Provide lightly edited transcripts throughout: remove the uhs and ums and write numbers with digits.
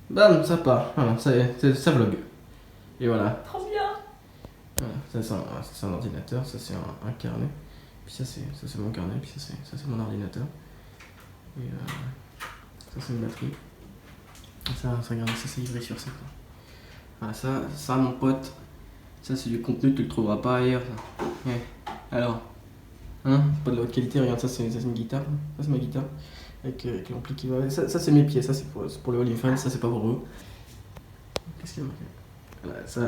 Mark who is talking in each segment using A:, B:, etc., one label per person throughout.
A: Bam, ça part. Voilà, ça vlog. Et voilà.
B: Trop bien.
A: Voilà, ça c'est un ordinateur, ça c'est un carnet. Puis ça c'est mon carnet, puis ça c'est mon ordinateur. Et ça c'est une batterie. Et ça regarde, ça c'est livré sur ça. Voilà, ça mon pote, ça c'est du contenu que tu le trouveras pas ailleurs. Ça. Ouais. Alors, hein, pas de la haute qualité, regarde, ça c'est une guitare. Ça c'est ma guitare. Avec l'ampli qui va. Ça c'est mes pieds, ça c'est pour le OnlyFans, ça c'est pas pour eux. Qu'est-ce qu'il y a marqué? Voilà, ça.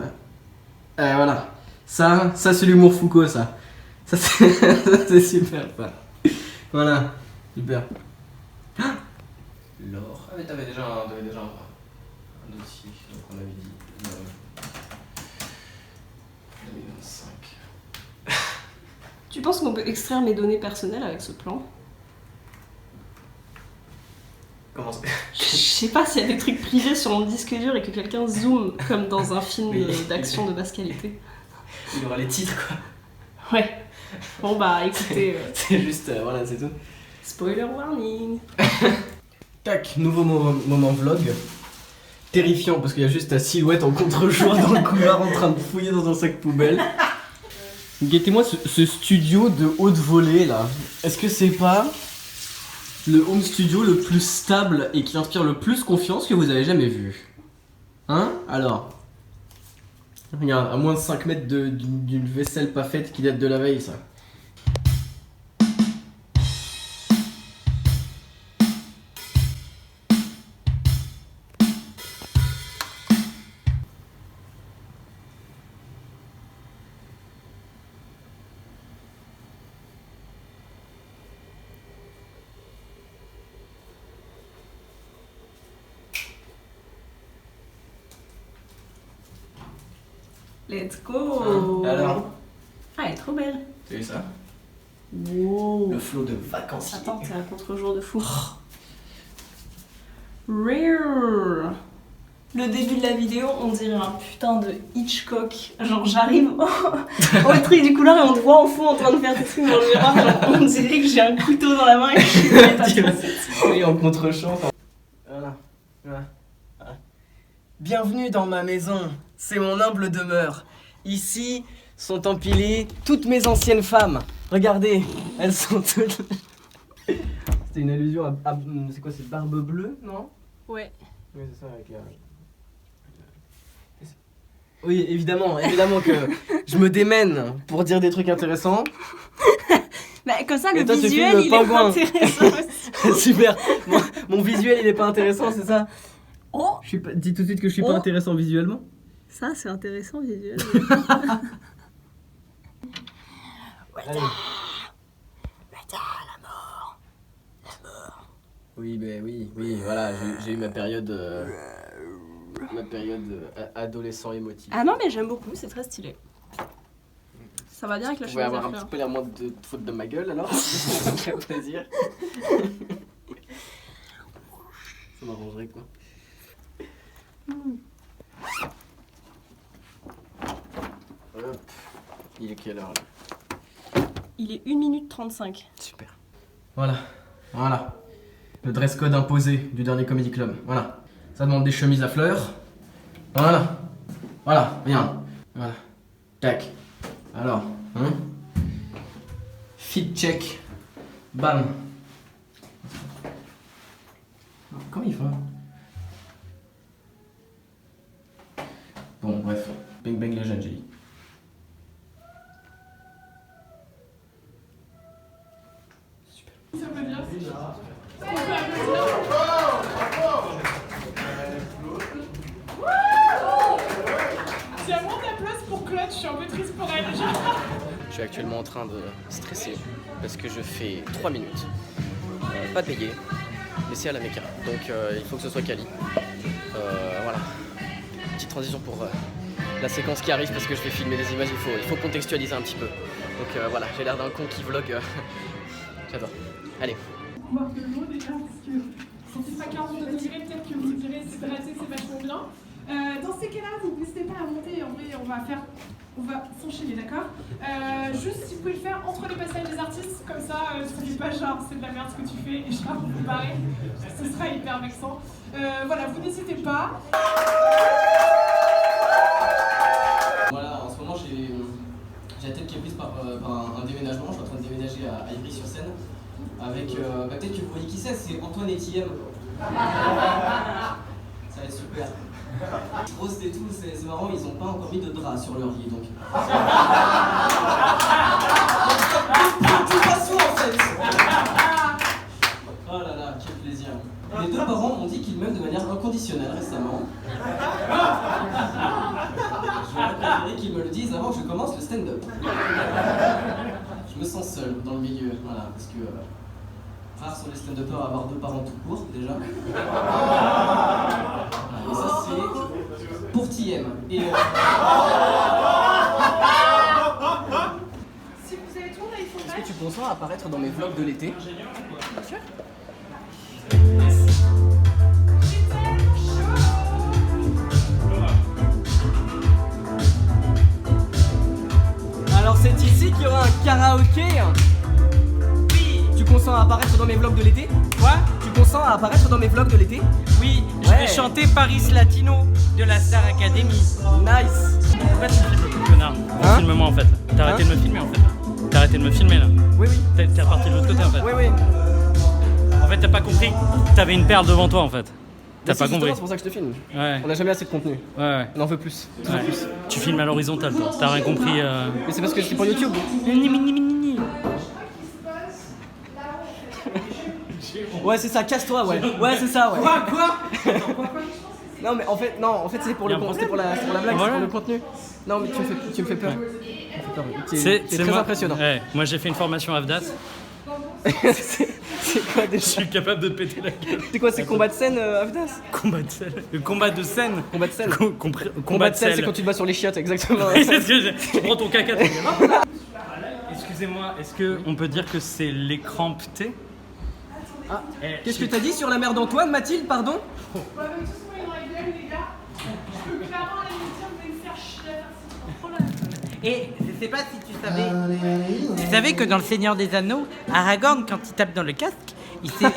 A: Voilà. Ça c'est l'humour Foucault, ça. Ça c'est super. Ça. Voilà, super. L'or. Ah mais t'avais déjà un dossier, donc on avait dit 2025.
B: Tu penses qu'on peut extraire mes données personnelles avec ce plan?
A: Comment ça?
B: Je sais pas s'il y a des trucs privés sur mon disque dur et que quelqu'un zoome comme dans un film
A: Oui.
B: d'action de basse qualité.
A: Il aura les titres quoi.
B: Ouais. Bon bah écoutez,
A: C'est juste, voilà, c'est tout.
B: spoiler warning.
A: Tac, nouveau moment vlog. Terrifiant parce qu'il y a juste ta silhouette en contre-jour dans le couloir en train de fouiller dans un sac poubelle. Guettez-moi ce studio de haute volée là. Est-ce que c'est pas le home studio le plus stable et qui inspire le plus confiance que vous avez jamais vu? Hein? Alors. Regarde, à moins de 5 mètres d'une vaisselle pas faite qui date de la veille ça.
B: Let's go.
A: Alors?
B: Ah, elle est trop belle.
A: T'as vu ça?
B: Wow.
A: Le flot de vacanciers.
B: Attends, t'es un contre-jour de fou. Rare. Le début de la vidéo, on dirait un putain de Hitchcock. Genre j'arrive au truc du couloir et on te voit en fond en train de faire des trucs dans le miroir. Genre, on dirait que j'ai un couteau dans la main et que je suis prête à foncer.
A: Oui, en contre-champ. Voilà. Voilà. Bienvenue dans ma maison. C'est mon humble demeure. Ici sont empilées toutes mes anciennes femmes. Regardez, elles sont toutes. C'était une allusion à c'est quoi, c'est Barbe Bleue, non?
B: Ouais.
A: Oui, c'est ça, avec la. Oui, évidemment que je me démène pour dire des trucs intéressants.
B: Bah, comme ça,
A: Et
B: le
A: toi, tu
B: visuel,
A: filmes
B: il
A: Pingouin.
B: est intéressant aussi.
A: Super. Mon visuel, il est pas intéressant, c'est ça?
B: Oh,
A: Dis tout de suite que je suis pas
B: Oh.
A: intéressant visuellement.
B: ça, c'est intéressant visuel.
A: Allez. Oui, ben oui, voilà, j'ai eu ma période adolescent émotif.
B: Ah non, mais j'aime beaucoup, c'est très stylé. Ça va bien avec la
A: Je pouvais
B: chemise à
A: avoir un
B: fleurs.
A: petit peu la moindre de faute de ma gueule alors. Ça me ferait plaisir. Ça m'arrangerait quoi. Hop. Il est quelle heure là?
B: Il est 1 minute 35.
A: Super. Voilà. Le dress code imposé du dernier Comedy Club. Voilà. Ça demande des chemises à fleurs. Voilà, bien. Voilà. Tac. Alors, hein? Fit check. Bam. Comment ils font? Bon, bref. Bang bang les jeunes, j'ai dit.
C: Ça va bien. C'est à moi ta place pour Claude, je suis un peu triste pour elle.
A: Je suis actuellement en train de stresser parce que je fais 3 minutes. Pas payé, mais c'est à la méca. Donc il faut que ce soit quali. Voilà. Petite transition pour la séquence qui arrive parce que je vais filmer des images, il faut contextualiser un petit peu. Donc voilà, j'ai l'air d'un con qui vlog. J'adore. Allez.
C: Voir que le mot déjà, parce que si c'est pas 40 de tirer, peut-être que vous direz c'est raté, c'est vachement bien. Dans ces cas-là, vous n'hésitez pas à monter. En vrai, on va faire On va s'enchaîner, d'accord? Juste si vous pouvez le faire entre les passages des artistes, comme ça fait pas genre c'est de la merde ce que tu fais et je pars vous barrer. Ce sera hyper vexant. Voilà, vous n'hésitez pas.
A: Voilà, en ce moment j'ai la tête qui est prise par un déménagement. Je suis en train de déménager à Ivry-sur-Seine avec, peut-être que vous voyez qui c'est Antoine Etienne. Ça va être super. Roast et tout, c'est marrant, ils ont pas encore mis de drap sur leur lit donc. Tout façon en fait. Oh là là, quel plaisir. Les deux parents m'ont dit qu'ils m'aiment de manière inconditionnelle récemment. J'aurais préféré qu'ils me le disent avant que je commence le stand-up. Je me sens seul dans le milieu, voilà, parce que rares sont les stand-uppers à avoir deux parents tout court déjà. Et ça c'est pour TM. Et
C: Si vous avez tout, là, il faut
A: est-ce que tu consens à apparaître dans mes vlogs de l'été?
C: Bien sûr. J'ai tellement chaud.
A: Alors c'est ici qu'il y aura un karaoké.
D: Oui,
A: Tu consens à apparaître dans mes vlogs de l'été?
D: quoi?
A: Tu consens à apparaître dans mes vlogs de l'été?
D: Oui, je
A: Ouais.
D: vais chanter Paris Latino de la Star Academy.
A: Nice.
D: Pourquoi tu me filmes, connard?
A: Hein?
D: Filme-moi en fait. T'as arrêté de me filmer en fait. T'as arrêté de me filmer là.
A: Oui, oui.
D: T'es reparti de l'autre côté en fait.
A: Oui, oui.
D: En fait, t'as pas compris. T'avais une perle devant toi en fait. T'as
A: Mais
D: pas
A: si,
D: compris.
A: justement, c'est pour ça que je te filme.
D: Ouais,
A: On n'a jamais assez de contenu.
D: ouais,
A: On en veut plus.
D: ouais. Ouais. Tu filmes à l'horizontale toi. T'as rien compris.
A: Mais c'est parce que c'est pour YouTube. Ouais, c'est ça, casse-toi, ouais. Ouais, c'est ça, ouais.
D: Quoi?
A: Non, mais en fait, c'est pour le
D: Il y a un
A: c'est pour la blague,
D: Voilà.
A: c'est pour le contenu. Non, mais tu me fais peur. Tu me fais peur.
D: C'est
A: très
D: moi.
A: impressionnant.
D: Ouais, moi j'ai fait une formation AFDAS.
A: c'est quoi
D: Je
A: déjà?
D: suis capable de te péter la gueule.
A: C'est quoi, c'est combat de scène, Avdas?
D: Combat de sel. Le combat de scène.
A: Combat de scène.
D: Combat de
A: scène, c'est
D: sel.
A: quand tu te bats sur les chiottes, exactement.
D: Oui, c'est ce que j'ai. Tu prends ton caca. Excusez-moi, est-ce qu'on peut dire que c'est l'écran T?
A: Ah, qu'est-ce que t'as dit sur la mère d'Antoine, Mathilde, pardon?
C: Ouais, mais de toute façon, il y aura une blague, les gars. Je peux clairement aller me dire, vous allez me faire chier à faire ça.
E: Et je sais pas si tu savais que dans Le Seigneur des Anneaux, Aragorn, quand il tape dans le casque, il s'est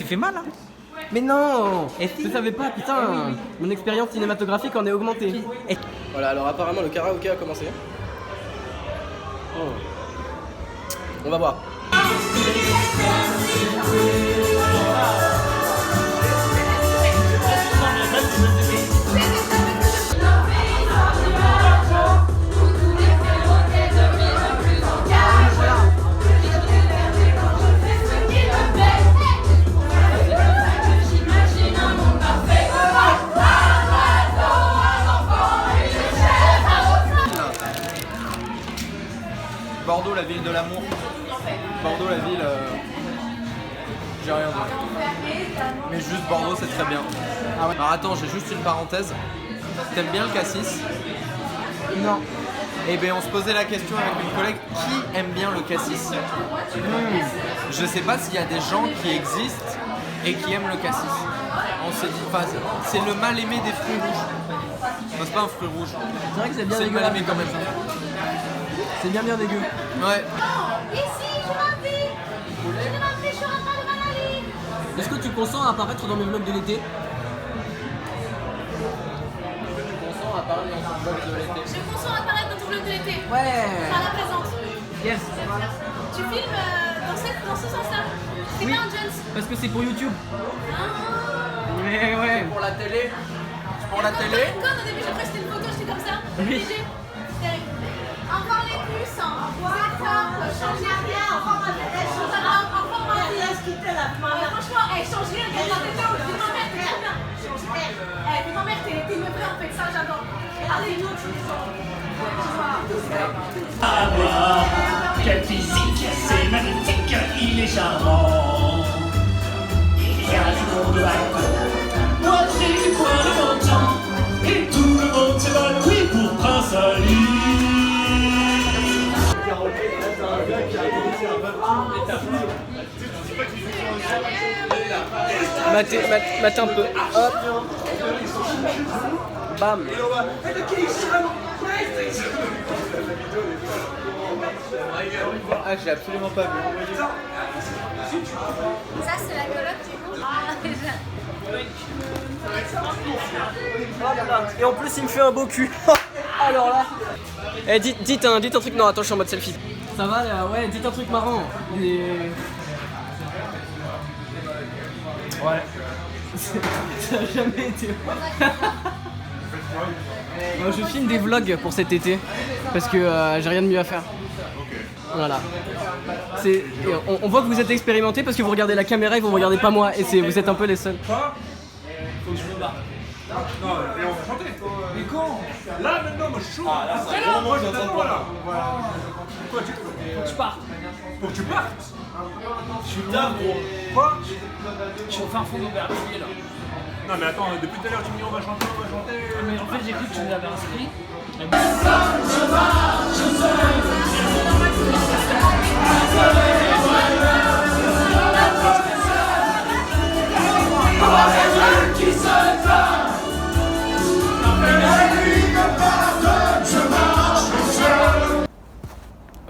E: fait mal. Hein.
A: Mais non!
E: Et si?
A: Je savais pas, putain! Mon expérience cinématographique en est augmentée.
E: Et-
A: Voilà, alors apparemment le karaoké a commencé. Oh. On va voir.
F: Bordeaux, la ville de l'amour. Bordeaux, la ville. J'ai rien d'autre. Mais juste Bordeaux, c'est très bien. Alors attends, j'ai juste une parenthèse. T'aimes bien le cassis?
A: Non.
F: Eh bien, on se posait la question avec une collègue, qui aime bien le cassis? Je sais pas s'il y a des gens qui existent et qui aiment le cassis. On s'est dit, enfin, c'est le mal aimé des fruits rouges. Enfin, c'est pas un fruit rouge.
A: C'est vrai que c'est bien
F: C'est le
A: dégueu.
F: mal aimé quand même.
A: C'est bien dégueu.
F: Ouais.
G: Ici, je m'invite. Je m'invite, je suis en train de m'en aller.
A: Est-ce que tu consens à apparaître dans mes vlogs de l'été?
G: Je consens à apparaître dans ton vlog de l'été.
A: Ouais.
G: Ça la présente.
A: Yes.
G: Tu filmes dans ce sens-là. C'est
A: Oui.
G: pas un Jones.
A: Parce que c'est pour YouTube.
G: Ah.
A: Ouais, ouais.
F: Pour la télé? Pour la télé?
G: Quand au début j'ai pris une photo, j'étais comme ça. Léger. C'est terrible. Au revoir les puces. Au revoir. Changez rien. Au revoir ma tête. Au revoir ma vie. Franchement, change rien. Regarde ma tête. Dis ma mère, t'es trop bien. Dis ma mère, t'es une vraie en fait. Ça, j'adore. Allez, nous, tu
H: Quel physique, c'est magnifique, il est charmant. Il y a du monde à côté. Moi j'ai du poil de content. Et tout le monde s'évanouit pour Prince Ali.
A: Matez un peu. Hop. Bam.
F: Ah, je l'ai absolument pas vu.
G: Ça, c'est la coloc du coup. Ah, déjà.
I: Et en plus, il me fait un beau cul. Alors là. Eh, dites un truc. Non, attends, je suis en mode selfie. Ça va là? Ouais, dites un truc marrant. Ouais. Ça a jamais été. Je filme des vlogs pour cet été parce que j'ai rien de mieux à faire. Voilà. On voit que vous êtes expérimentés parce que vous regardez la caméra et vous ne regardez pas moi et vous êtes un peu les seuls.
H: Faut que je me barre. Non, et on va chanter. Mais quand? Là maintenant, moi je suis chaud. Après là, moi je t'attends là. Quoi, faut que je parte. Faut que tu partes. Je suis tard, gros. Quoi? Je suis au fin fond d'Aubervilliers là. Non mais attends, depuis tout à l'heure tu me dis on va chanter. Mais en fait j'ai cru que tu nous avais inscrit.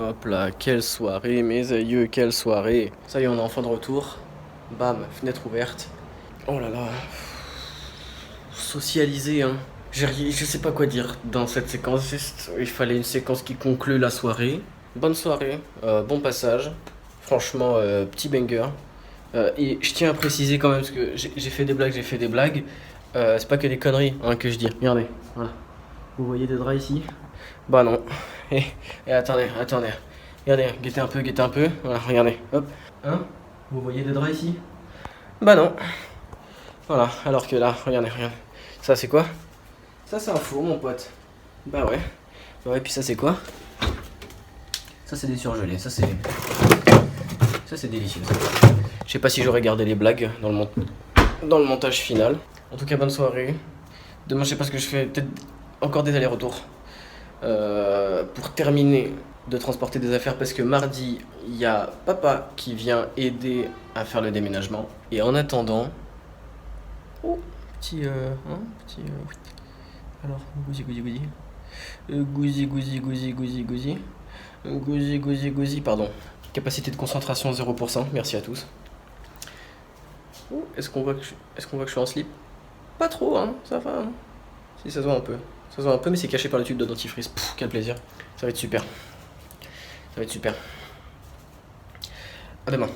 I: Hop là, quelle soirée mes aïeux, quelle soirée. Ça y est, on est enfin de retour. Bam, fenêtre ouverte. Oh là là. Socialiser, hein. Je sais pas quoi dire dans cette séquence. Juste, il fallait une séquence qui conclut la soirée. Bonne soirée, bon passage. Franchement, petit banger. Et je tiens à préciser quand même, parce que j'ai fait des blagues. C'est pas que des conneries hein, que je dis. Regardez, voilà. Vous voyez des draps ici? Bah non. Et attendez. Regardez, guettez un peu. Voilà, regardez, hop. Hein? Vous voyez des draps ici? Bah non. Voilà, alors que là, regardez. Ça c'est quoi? Ça c'est un four mon pote. Bah ouais. Ouais, puis ça c'est quoi? Ça c'est des surgelés, ça c'est délicieux. Je sais pas si j'aurais gardé les blagues dans le montage final. En tout cas, bonne soirée. Demain, je sais pas ce que je fais, peut-être encore des allers-retours. Pour terminer de transporter des affaires parce que mardi, il y a papa qui vient aider à faire le déménagement. Et en attendant... Oh, petit... Alors, Gouzi, pardon. Capacité de concentration 0%, merci à tous. Oh, est-ce qu'on voit que je suis en slip? Pas trop, hein, ça va. Hein. Si, ça se voit un peu. Mais c'est caché par le tube de dentifrice. Pff, quel plaisir. Ça va être super. À demain.